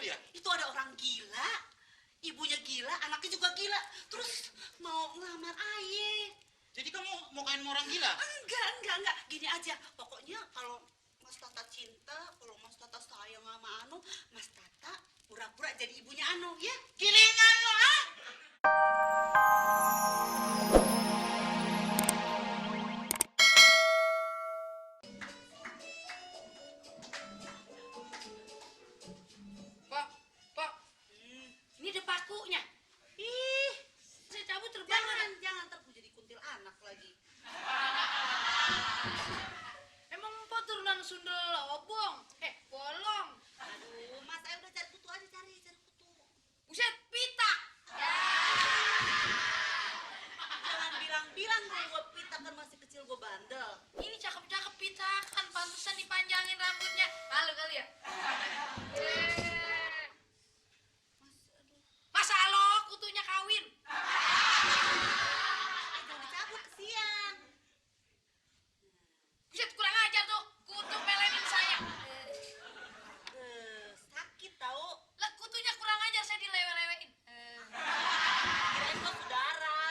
dia? Itu ada orang gila, ibunya gila, anaknya juga gila. Terus mau ngelamar Aye. Jadi kamu mau kain orang gila? Enggak. Gini aja, pokoknya kalau Mas Tata cinta, kalau Mas Tata sayang sama Anu, Mas Tata pura-pura jadi ibunya Anu, ya? Gilingan lo, ah! Pak, ini ada pakunya. Ih, Saya cabut terbang. jangan ntar gue jadi kuntil anak lagi. Emang Pak turunan Sundel Obong? Bolong. Aduh, Mas, ayo udah cari kutu aja, cari kutu. Buset, pita. Jangan bilang-bilang gue pita kan masih kecil gue bandel. Ini cakep-cakep pita kan, pantesan dipanjangin rambutnya. Malu kali ya? Masa lo kutunya kawin? Jangan dicabut kesian. Buset, kurang ajar tuh. Kutu pelenin saya. Sakit tau. Lah, kutunya kurang ajar, saya dilewe-lewein. Kirain lo saudara.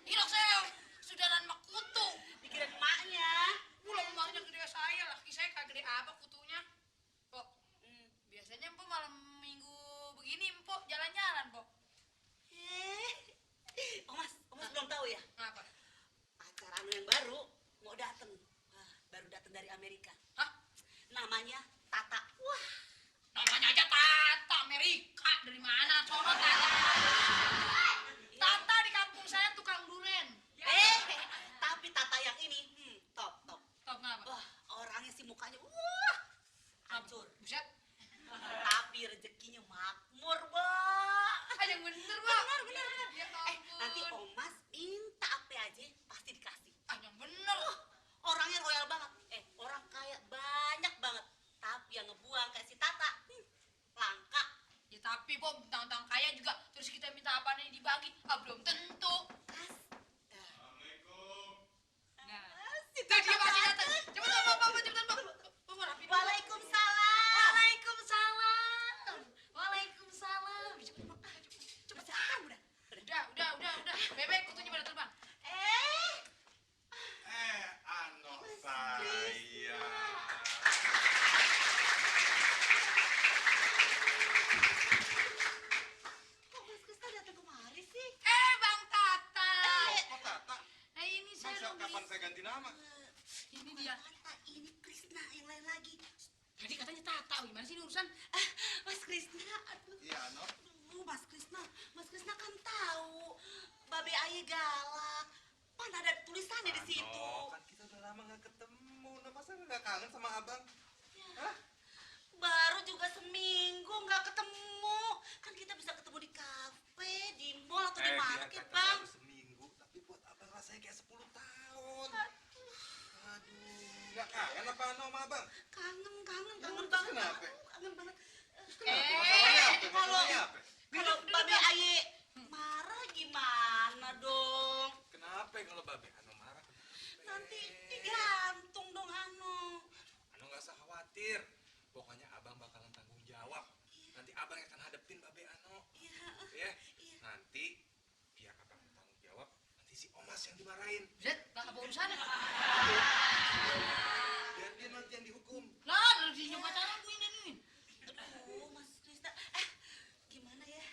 Hilok saya, saudaraan sama kutu. Dikirain emaknya. Pulang emaknya gede saya, laki saya kagak gede apa kutunya. Pok, biasanya Mpok malam minggu begini Mpok jalan-jalan, Pok. Mas belum tahu ya? Apa? Acara Anu yang baru mau dateng. Wah, baru dateng dari Amerika. Hah? Namanya Tata. Wah, Namanya aja Tata Amerika. Dari mana? Sono Tata. Tata di kampung saya tukang duren. tapi Tata yang ini, top. Top ngapa? Wah, orangnya sih mukanya, wah, hancur. Buset. Tapi rezekinya makmur, Mbak. Yang bener, Bang. Bener. Ya Nanti ampun. Om Mas minta apa aja pasti dikasih. Yang bener. Orangnya royal banget. Orang kaya banyak banget. Tapi yang ngebuang kayak si Tata, langka. Ya tapi Pok, tentang kaya juga terus kita minta apa nih dibagi? Belum tentu. Nah, Si dia Tata masih datang. datang. Cepetan, Bang, cepetan, Bang. Bang, rapi dulu. Waalaikumsalam. Waalaikumsalam. Cepet jalan udah. Udah. Bebek kutunya pada terbang. Anak saya. Kok Mas Krisna datang kemari sih? Bang Tata. Kok Tata? Nah ini saya Masa dong kapan saya ganti nama? Ini dia. Tata, ini Krisna yang lain lagi. Tadi katanya Tata. Gimana sih ini urusan? Mas Krisna, aduh. Iya, Nok. Mas Krisna kan tahu Babe Aye galak. Mana ada tulisannya di situ. Kan kita udah lama gak ketemu. Nah, masa gak kangen sama abang? Hah? Baru juga seminggu nggak ketemu. Kan kita bisa ketemu di kafe, di mall atau di market, Bang. Baru seminggu, tapi buat abang rasanya kayak 10 tahun. Aduh, gak kangen apa sama abang? Kangen Terus banget. kenapa? Kangen banget. Masalahnya apa? Kalau Masalahnya apa? kalau Babe Aye marah gimana dong? Kenapa kalau babe Anu marah? Nanti digantung dong Anu. Anu gak usah khawatir. Pokoknya abang bakalan tanggung jawab. Nanti abang yang akan hadepin babe Anu. Iya. Ya. Nanti biar abang tanggung jawab. Nanti si Omas yang dimarahin. Zed, gak apa urusannya. Biar dia nanti yang dihukum. Lah, lu di pacaran gue ini. Aduh, Mas Krisna. Gimana ya?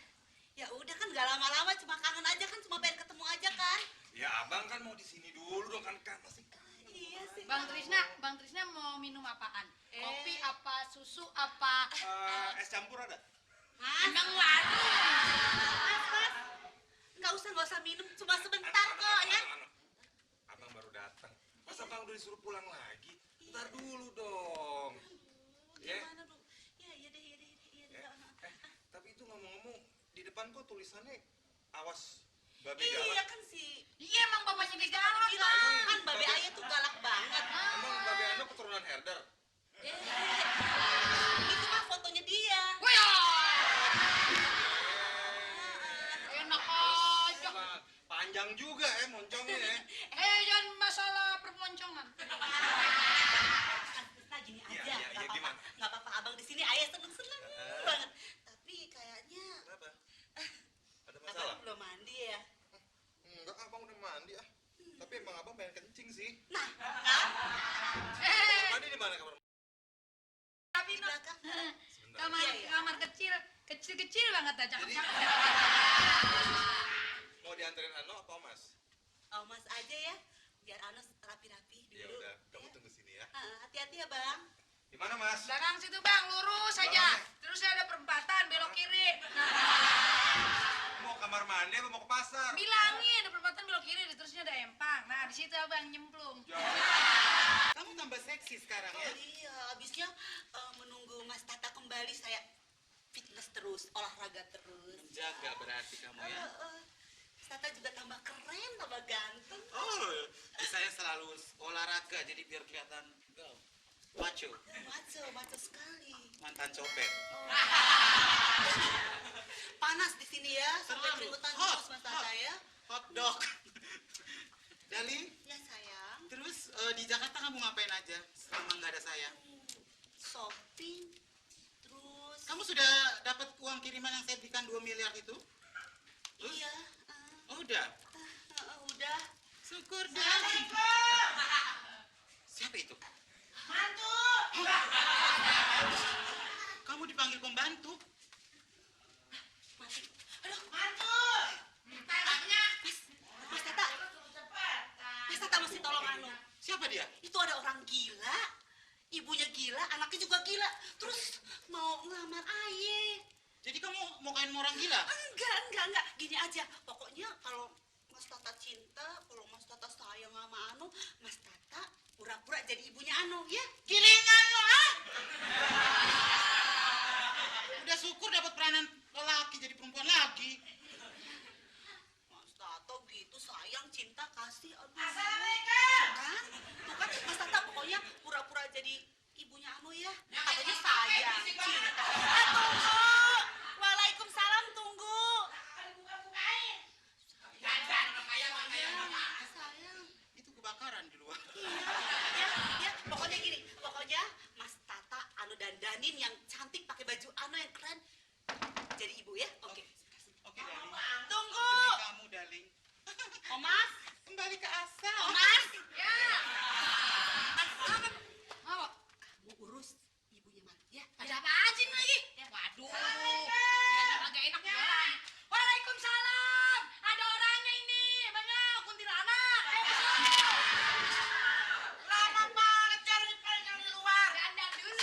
Ya udah kan gak lama-lama, cuma kangen aja kan, cuma pengen ketemu aja kan. Ya abang kan mau di sini dulu dong kan masih Iya sih. Bang Trisna mau minum apaan? Kopi apa, susu apa? es campur ada? Emang waduh. Mas. Nggak usah minum, cuma sebentar kok ya. Abang baru datang. Masa abang udah disuruh pulang lagi? Ntar dulu dong. Ya. Gimana dong? Iya deh. Tapi itu ngomong-ngomong di depan kok tulisannya awas babe Iya galak. kan sih. Iya emang bapaknya dia galak. Bilang kan Babe Aye tuh galak banget. Emang babe Anu keturunan herder? Itu mah fotonya dia. Wih, enak aja. Panjang juga moncongnya ya. Jangan masalah permoncongan. Nah gini Iya, aja, gimana? nggak apa-apa abang di sini Ayah seneng banget. Tapi Tapi emang abang pengen kencing sih. Nah, kan? Mandi di mana kamar? Tapi Di belakang. Sebentar. kamar Iya, iya. kamar kecil banget dah, Jadi- cakep-cakep. Mau dianterin Ano apa Mas? Oh, Mas aja ya. Biar Ano rapi-rapi dulu. Ya udah, kamu ya. tunggu sini ya. Hati-hati ya, Bang. Di mana Mas? Belakang situ bang, lurus aja. Terus ada perempatan, belok kiri. Mau kamar mandi apa mau ke pasar? Bilangin ada perempatan belok kiri, terusnya ada empang. Nah di situ abang nyemplung. Kamu tambah seksi sekarang ya. Oh iya, habisnya menunggu Mas Tata kembali saya fitness terus, olahraga terus. Menjaga berarti kamu ya. Mas Tata juga tambah keren, tambah ganteng. Oh, saya selalu olahraga jadi biar kelihatan macho, Maco sekali. mantan copet. Panas di sini ya, sampai Selalu. keringetan Hot, terus Mas Tata hot. ya. Hot dog. Dali, Ya sayang, terus di Jakarta kamu ngapain aja selama nggak ada saya? shopping, terus Kamu sudah dapat uang kiriman yang saya berikan 2 miliar itu? Terus? iya, Oh, udah. udah. Syukur Dali. Siapa itu? Mantu. Kamu dipanggil pembantu? Mati. Aduh, mantu. Mas Tata. Mas Tata mesti tolong Anu. Siapa dia? Itu ada orang gila, ibunya gila, anaknya juga gila. Terus mau ngelamar Aye. Jadi kamu mau kain orang gila? Enggak. Gini aja, pokoknya kalau Mas Tata cinta, kalau Mas Tata sayang sama Anu, Mas Tata pura-pura jadi ibunya Anu, ya? Gilingan lo, ah! Udah syukur dapat peranan lelaki jadi perempuan lagi. Mas Tata gitu, sayang, cinta, kasih. Aduh. Assalamualaikum. Kan? Tuh kan, Mas Tata pokoknya pura-pura jadi ibunya Anu ya. Katanya sayang, cinta. Tunggu. Waalaikumsalam, tunggu. Sayang. Itu kebakaran di luar. Ya, pokoknya gini, pokoknya Mas Tata Anu dandanin yang cantik pakai baju Anu yang keren. Jadi ibu ya? Oke. Oke, Dali. Tunggu. Demi kamu, Dali. Omas, Kembali ke asal. Omas. Ya. Apa? Kamu urus ibunya Mat ya. Ada apa aja nih lagi? Waduh. Biar agak enak jualan. Waalaikumsalam. Ada orangnya ini. Banyak kuntilanak. Lama banget cari di luar. Dandan dulu.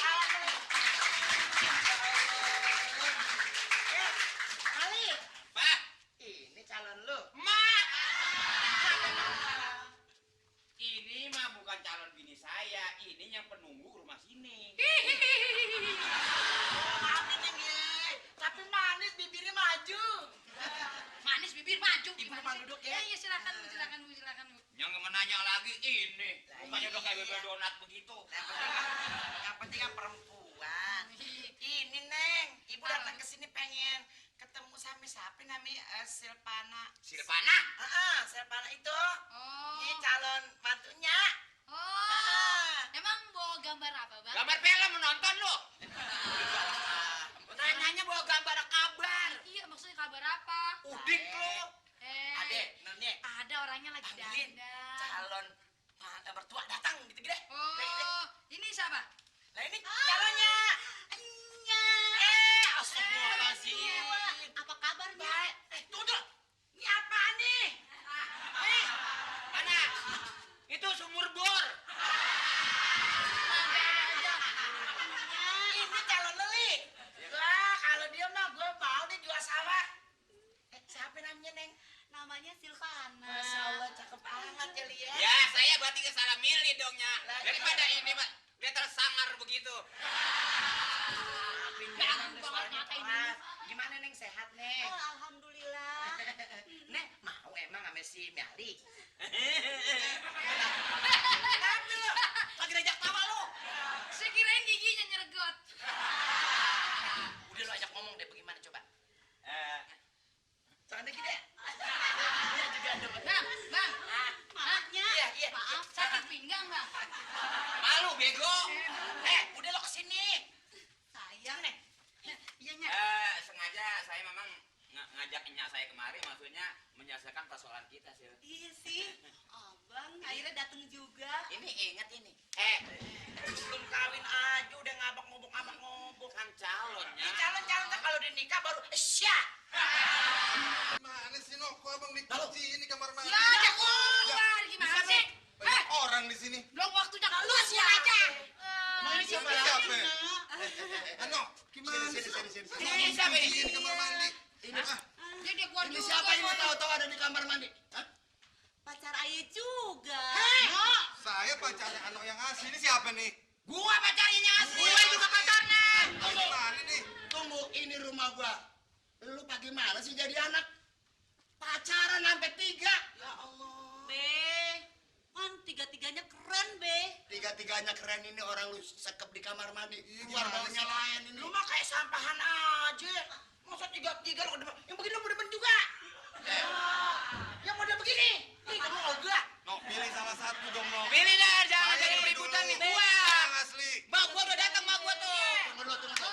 Ali, Pak, ini calon lu. Mak. Ini mah bukan calon bini saya, ini yang penunggu ke rumah sini. Maafin Neng ya, tapi manis bibirnya maju. Manis bibir maju. Ibu numpang duduk ya. Iya silakan Bu, silakan Bu, silakan Bu. Yang menanya lagi ini, bukannya udah kayak bebek donat begitu. Yang penting kan perempuan. Ini Neng, ibu datang ke sini pengen ketemu sama siapa namanya Silvana. Silvana? Silvana itu. Oh. Ini calon mantunya. Oh. Emang bawa gambar apa, Bang? Gambar film menonton lu. Nanyanya bawa gambar kabar. Iya, maksudnya kabar apa? Udik lu. Adek, Nonnya. Ada orangnya lagi Panggilin dandan. calon mertua datang gitu gede. Oh, ini siapa? Nah ini calonnya. Astagfirullahaladzim. Apa kabarnya? Baik. Tunggu. Ini apa nih? Mana? Itu sumur bor. Ini calon Leli. Wah, kalau dia mah gue mau nih jual sawah. Siapa namanya, Neng? Namanya Silvana. Masya Allah, cakep banget ya, Lia. Ya, saya berarti salah milih dongnya. Daripada ini mah dia tersangar begitu. Pindahan banget ngatain keras. Gimana, Neng? Sehat, Neng? Oh, alhamdulillah. Neng, mau emang sama si Meli? Tapi lu lagi diajak tawa lu. Saya kirain giginya nyergot. Udah lo ajak ngomong deh, bagaimana coba? Eh, Soalnya gede. Dia juga ada. Bang. Maafnya. Iya. Maaf. Sakit pinggang, Bang. malu bego. Udah lo kesini. Sayang. Neng. Iya, Nya. Sengaja saya memang ngajak nyak saya kemari maksudnya menyelesaikan persoalan kita sih. Iya sih, abang akhirnya datang juga. Ini ingat ini. Belum kawin aja udah ngabak-ngobok. Kan calonnya. Ini calon-calon tuh kalau udah nikah baru syah. Mana sih Nok? Kok abang dikunci ini kamar mandi? Ya ada keluar gimana sih? Banyak orang di sini. Belum waktunya Lu keluar siapa? aja. Ini siapa? Ano? Gimana sih? Ini siapa ini? Kunci ini kamar mandi. Ini Dia keluar ini juga. siapa ini tahu-tahu ada di kamar mandi? Hah? Pacar ayah juga. Saya pacarnya Ano yang asli. Ini siapa nih? Gua pacarnya asli. Gua juga pacarnya. Gimana nih? Tunggu, ini rumah gua. Lu bagaimana sih jadi anak? Pacaran sampai 3. Ya Allah. Be, kan tiga-tiganya keren, Be. Tiga-tiganya keren ini orang lu sekep di kamar mandi. Iya, Keluar gimana baunya sih? lain ini. Lu mah kayak sampahan aja. Masa 3 lu demen? Yang begini lu mau demen juga. Yang model begini. Ih, kamu ogah. Nok, pilih salah satu dong, Nok. Pilih dah, jangan Saya jadi ini keributan dulu. nih gua. Yang asli. Bang, gua udah datang bang gua tuh. Tunggu.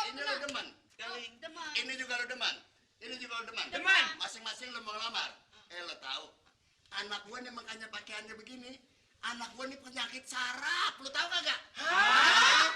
Ini lu demen. Demen. Ini juga lu demen. Ini juga lu demen. Demen. Masing-masing lu mau lamar. Lu tahu. Anak gua nih makanya pakaiannya begini. Anak gua nih penyakit saraf. Lu tahu kagak? Hah?